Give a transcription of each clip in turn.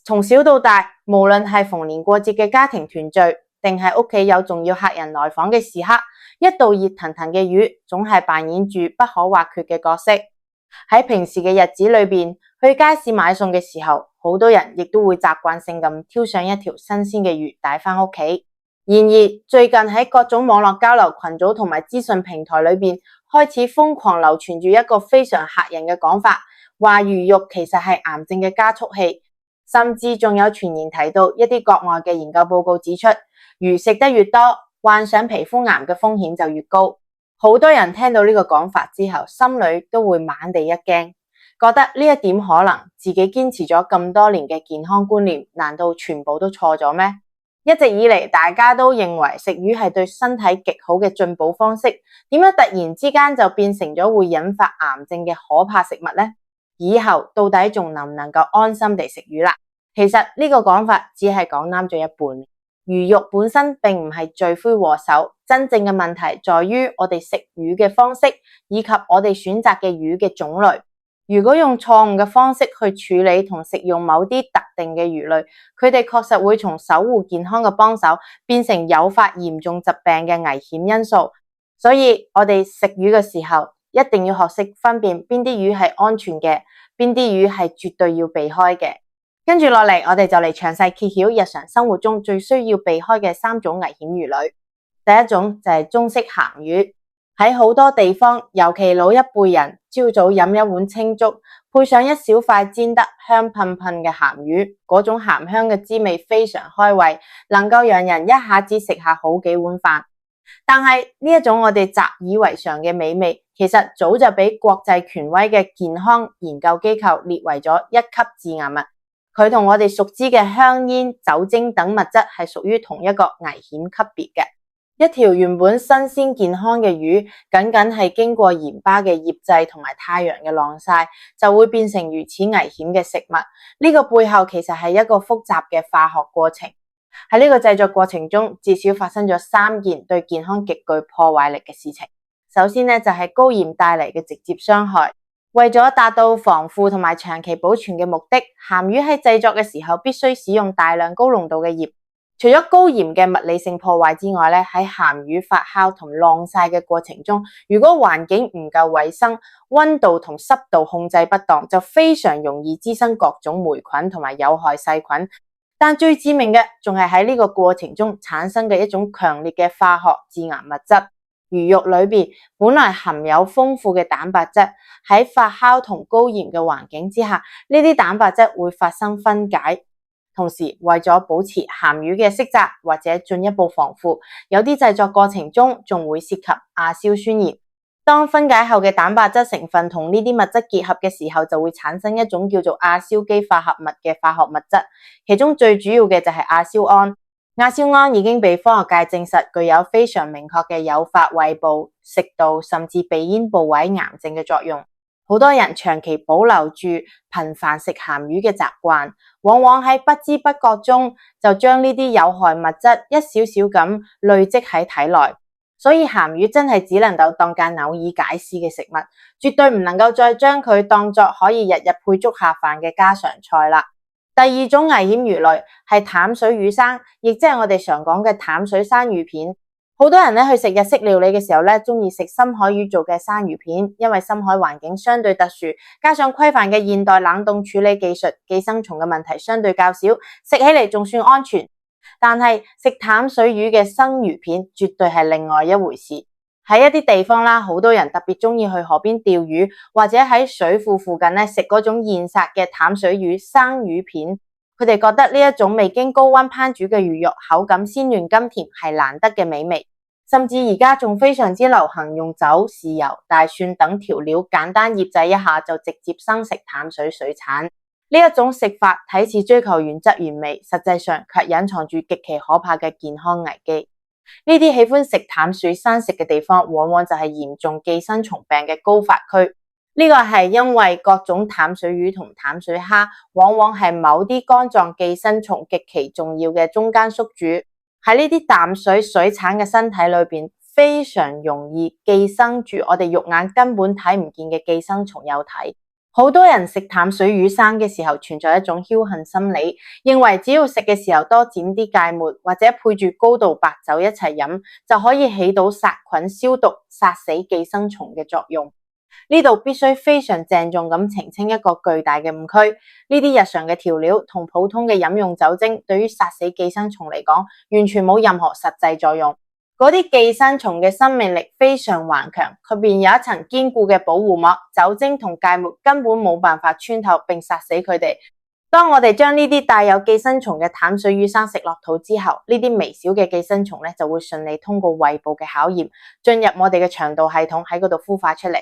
從小到大，無論係逢年過節嘅家庭團聚，定係屋企有重要客人來訪嘅時刻，一道熱騰騰嘅魚總係扮演住不可或缺嘅角色。喺平時嘅日子裏邊，去街市買餸嘅時候，好多人亦都會習慣性咁挑上一條新鮮嘅魚帶返屋企。然而，最近喺各種網絡交流群組同埋資訊平台裏邊，開始瘋狂流傳住一個非常嚇人嘅講法，話魚肉其實係癌症嘅加速器，甚至仲有傳言提到一啲國外嘅研究報告指出，魚食得越多，患上皮膚癌嘅風險就越高。好多人聽到呢個講法之後，心裏都會猛地一驚，覺得呢一點可能自己堅持咗咁多年嘅健康觀念，難道全部都錯咗咩？一直以嚟，大家都認為食魚係對身體極好嘅進補方式，點解突然之間就變成咗會引發癌症嘅可怕食物呢？以後到底仲能唔能夠安心地食魚啦？其實呢個講法只係講啱咗一半，魚肉本身並唔係罪魁禍首，真正嘅問題在於我哋食魚嘅方式，以及我哋選擇嘅魚嘅種類。如果用錯誤嘅方式去處理同食用某啲特定嘅魚類，佢哋確實會從守護健康嘅幫手，變成誘發嚴重疾病嘅危險因素。所以我哋食魚嘅時候，一定要學識分辨邊啲魚係安全嘅，邊啲魚係絕對要避開嘅。跟住落嚟，我哋就嚟詳細揭曉日常生活中最需要避開嘅3種危險魚類。第一種就係中式鹹魚。喺好多地方，尤其老一輩人，朝早飲一碗清粥，配上一小塊煎得香噴噴嘅鹹魚，嗰種鹹香嘅滋味非常開胃，能夠讓人一下子食下好幾碗飯。但係呢一種我哋習以為常嘅美味，其實早就俾國際權威嘅健康研究機構列為咗1級致癌物。佢同我哋熟知嘅香煙、酒精等物質係屬於同一個危險級別嘅。一條原本新鮮健康嘅魚，僅僅係經過鹽巴嘅醃製同埋太陽嘅晾曬，就會變成如此危險嘅食物。呢個背後其實係一個複雜嘅化學過程。喺呢個製作過程中，至少發生咗3件對健康極具破壞力嘅事情。首先呢，就係高鹽帶嚟嘅直接傷害。為咗達到防腐同埋長期保存嘅目的，鹹魚喺製作嘅時候必須使用大量高濃度嘅鹽。除咗高鹽嘅物理性破壞之外，喺鹹魚發酵同晾曬嘅過程中，如果環境唔夠衛生，溫度同濕度控制不當，就非常容易滋生各種霉菌同埋有害細菌。但最致命嘅仲係喺呢個過程中產生嘅一種強烈嘅化學致癌物質。魚肉裏邊本來含有豐富嘅蛋白質，喺發酵同高鹽嘅環境之下，呢啲蛋白質會發生分解。同時，為咗保持鹹魚嘅色澤或者進一步防腐，有啲製作過程中仲會涉及亞硝酸鹽。當分解後嘅蛋白質成分同呢啲物質結合嘅時候，就會產生一種叫做亞硝基化合物嘅化學物質，其中最主要嘅就係亞硝胺。亞硝胺已經被科學界證實具有非常明確嘅誘發胃部、食道甚至鼻咽部位癌症嘅作用。好多人長期保留住頻繁食鹹魚嘅習慣，往往喺不知不覺中就將呢啲有害物質一少少咁累積喺體內。所以鹹魚真係只能夠當間偶爾解試嘅食物，絕對唔能夠再將佢當作可以日日配粥下飯嘅家常菜啦。第2種危險魚類係淡水魚生，亦即係我哋常講嘅淡水生魚片。好多人去食日式料理嘅時候中意食深海魚做嘅生魚片，因為深海環境相對特殊，加上規範嘅現代冷凍處理技術，寄生蟲嘅問題相對較少，食起嚟仲算安全。但係食淡水魚嘅生魚片絕對係另外一回事。喺一啲地方啦，好多人特別中意去河邊釣魚，或者喺水庫附近食嗰種現殺嘅淡水魚生魚片。佢哋覺得呢一種未經高溫烹煮嘅魚肉口感鮮嫩甘甜，係難得嘅美味。甚至而家仲非常之流行用酒、豉油、大蒜等調料簡單醃製一下就直接生食淡水水產。呢一種食法睇似追求原汁原味，實際上卻隱藏住極其可怕嘅健康危機。呢啲喜歡食淡水生食嘅地方，往往就係嚴重寄生蟲病嘅高發區。呢個係因為各種淡水魚同淡水蝦往往係某啲肝臟寄生蟲極其重要嘅中間宿主，喺呢啲淡水水產嘅身體裏邊，非常容易寄生住我哋肉眼根本睇唔見嘅寄生蟲幼體。好多人食淡水魚生嘅時候存在一種僥倖心理，認為只要食嘅時候多沾啲芥末或者配住高度白酒一齊飲，就可以起到殺菌消毒、殺死寄生蟲嘅作用。呢度必須非常鄭重咁澄清一個巨大嘅誤區，呢啲日常嘅調料同普通嘅飲用酒精對於殺死寄生蟲嚟講，完全冇任何實際作用。嗰啲寄生蟲嘅生命力非常頑強，佢邊有一層堅固嘅保護膜，酒精同芥末根本冇辦法穿透並殺死佢哋。當我哋將呢啲帶有寄生蟲嘅淡水魚生食落肚之後，呢啲微小嘅寄生蟲咧就會順利通過胃部嘅考驗，進入我哋嘅腸道系統喺嗰度孵化出嚟。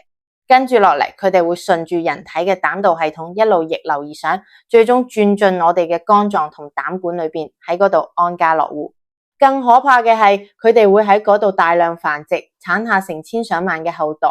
跟住落嚟，佢哋會順住人體嘅膽道系統一路逆流而上，最終轉進我哋嘅肝臟同膽管裏邊，喺嗰度安家落戶。更可怕嘅係，佢哋會喺嗰度大量繁殖，產下成千上萬嘅後代。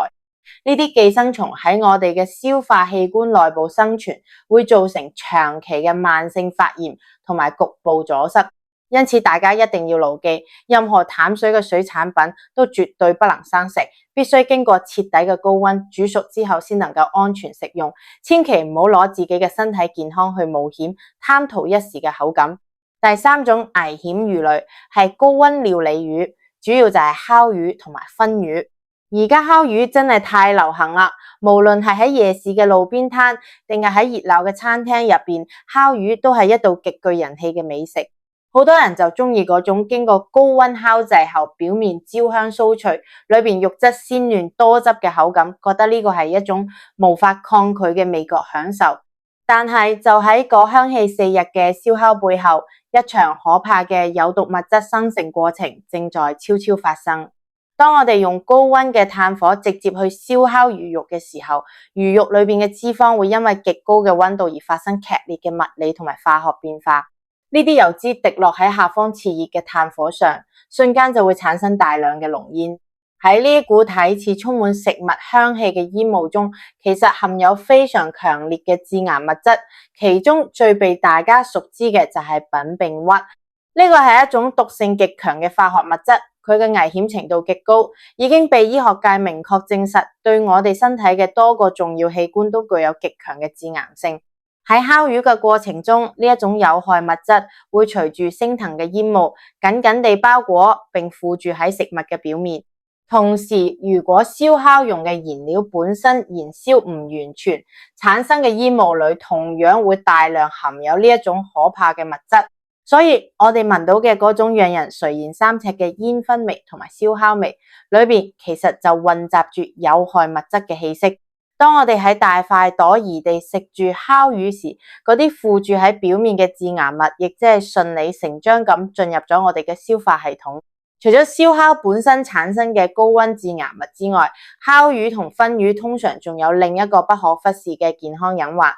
呢啲寄生蟲喺我哋嘅消化器官內部生存，會造成長期嘅慢性發炎同埋局部阻塞。因此，大家一定要牢記，任何淡水嘅水產品都絕對不能生食，必須經過徹底嘅高溫煮熟之後先能夠安全食用。千祈唔好攞自己嘅身體健康去冒險，貪圖一時嘅口感。第三種危險魚類係高溫料理魚，主要就係烤魚同埋燻魚。而家烤魚真係太流行啦，無論係喺夜市嘅路邊攤，定係喺熱鬧嘅餐廳入邊，烤魚都係一道極具人氣嘅美食。好多人就中意嗰種經過高溫烤製後，表面焦香酥脆，裏邊肉質鮮嫩多汁嘅口感，覺得呢個係一種無法抗拒嘅味覺享受。但係就喺果香氣四日嘅燒烤背後，一場可怕嘅有毒物質生成過程正在悄悄發生。當我哋用高溫嘅炭火直接去燒烤魚肉嘅時候，魚肉裏邊嘅脂肪會因為極高嘅溫度而發生劇烈嘅物理同埋化學變化。呢啲油脂滴落喺下方熾熱嘅炭火上，瞬間就會產生大量嘅濃煙。喺呢一股睇似充滿食物香氣嘅煙霧中，其實含有非常強烈嘅致癌物質，其中最被大家熟知嘅就係苯並腘。呢個係一種毒性極強嘅化學物質，佢嘅危險程度極高，已經被醫學界明確證實，對我哋身體嘅多個重要器官都具有極強嘅致癌性。喺烤魚嘅過程中，呢一種有害物質會隨住升騰嘅煙霧緊緊地包裹並附住喺食物嘅表面。同時，如果燒烤用嘅燃料本身燃燒唔完全，產生嘅煙霧裏同樣會大量含有呢一種可怕嘅物質。所以我哋聞到嘅嗰種讓人垂涎三尺嘅煙燻味同埋燒烤味，裏邊其實就混雜住有害物質嘅氣息。當我哋喺大快朵頤地食住烤魚時，嗰啲附住喺表面嘅致癌物，亦即係順理成章咁進入咗我哋嘅消化系統。除咗燒烤本身產生嘅高溫致癌物之外，烤魚同燻魚通常仲有另一個不可忽視嘅健康隱患。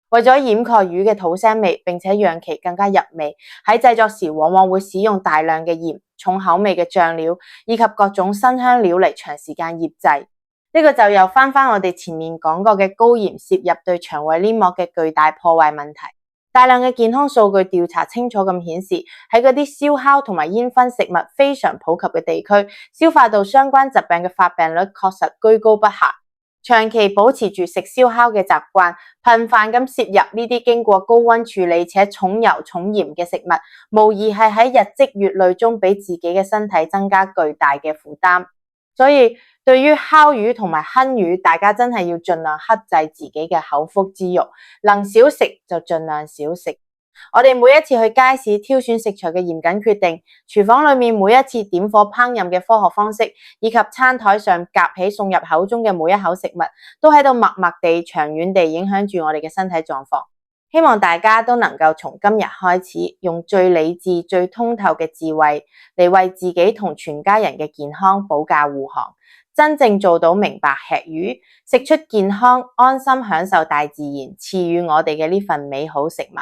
為咗掩蓋魚嘅土腥味，並且讓其更加入味，喺製作時往往會使用大量嘅鹽、重口味嘅醬料以及各種辛香料嚟長時間醃製。呢個就又翻我哋前面講過嘅高鹽攝入對腸胃黏膜嘅巨大破壞問題。大量嘅健康數據調查清楚咁顯示，喺嗰啲燒烤同埋煙燻食物非常普及嘅地區，消化道相關疾病嘅發病率確實居高不下。長期保持住食燒烤嘅習慣，頻繁咁攝入呢啲經過高溫處理且重油重鹽嘅食物，無疑係喺日積月累中俾自己嘅身體增加巨大嘅負擔。所以對於烤魚同埋燻魚，大家真係要盡量克制自己嘅口腹之欲，能少食就盡量少食。我哋每一次去街市挑選食材嘅嚴謹決定，廚房裏面每一次點火烹飪嘅科學方式，以及餐台上夾起送入口中嘅每一口食物，都喺度默默地長遠地影響住我哋嘅身體狀況。希望大家都能夠從今日開始，用最理智、最通透嘅智慧嚟為自己同全家人嘅健康保駕護航，真正做到明白吃魚，食出健康、安心享受大自然賜予我哋嘅呢份美好食物。